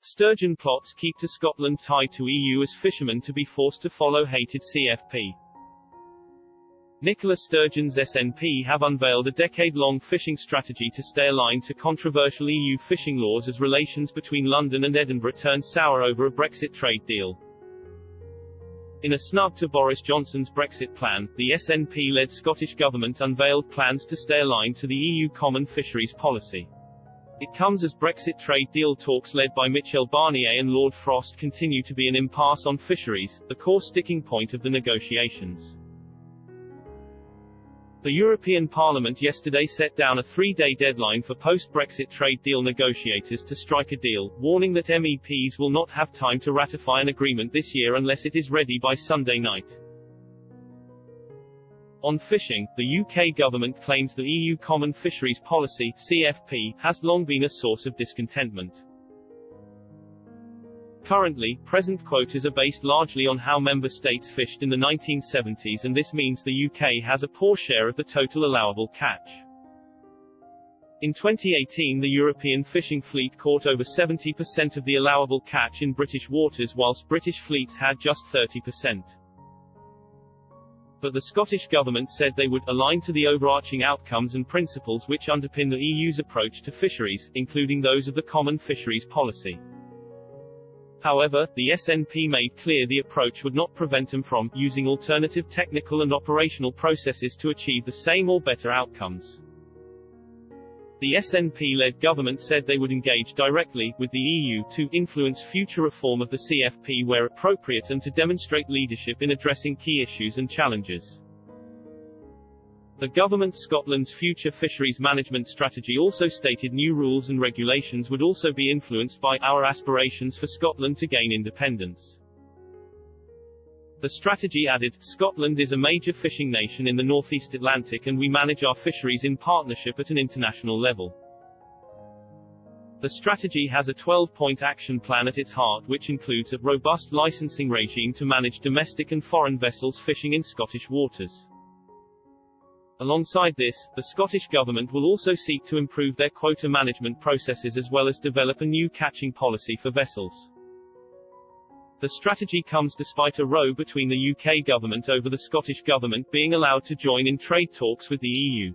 Sturgeon plots keep to Scotland tied to EU as fishermen to be forced to follow hated CFP. Nicola Sturgeon's SNP have unveiled a decade-long fishing strategy to stay aligned to controversial EU fishing laws as relations between London and Edinburgh turn sour over a Brexit trade deal. In a snub to Boris Johnson's Brexit plan, the SNP-led Scottish Government unveiled plans to stay aligned to the EU Common Fisheries Policy. It comes as Brexit trade deal talks led by Michel Barnier and Lord Frost continue to be an impasse on fisheries, the core sticking point of the negotiations. The European Parliament yesterday set down a 3-day deadline for post-Brexit trade deal negotiators to strike a deal, warning that MEPs will not have time to ratify an agreement this year unless it is ready by Sunday night. On fishing, the UK government claims the EU Common Fisheries Policy (CFP) has long been a source of discontentment. Currently, present quotas are based largely on how member states fished in the 1970s, and this means the UK has a poor share of the total allowable catch. In 2018, the European fishing fleet caught over 70% of the allowable catch in British waters, whilst British fleets had just 30%. But the Scottish Government said they would align to the overarching outcomes and principles which underpin the EU's approach to fisheries, including those of the Common Fisheries Policy. However, the SNP made clear the approach would not prevent them from using alternative technical and operational processes to achieve the same or better outcomes. The SNP-led government said they would engage directly with the EU to influence future reform of the CFP where appropriate and to demonstrate leadership in addressing key issues and challenges. The government Scotland's future fisheries management strategy also stated new rules and regulations would also be influenced by our aspirations for Scotland to gain independence. The strategy added, Scotland is a major fishing nation in the Northeast Atlantic and we manage our fisheries in partnership at an international level. The strategy has a 12-point action plan at its heart which includes a robust licensing regime to manage domestic and foreign vessels fishing in Scottish waters. Alongside this, the Scottish Government will also seek to improve their quota management processes as well as develop a new catching policy for vessels. The strategy comes despite a row between the UK Government over the Scottish Government being allowed to join in trade talks with the EU.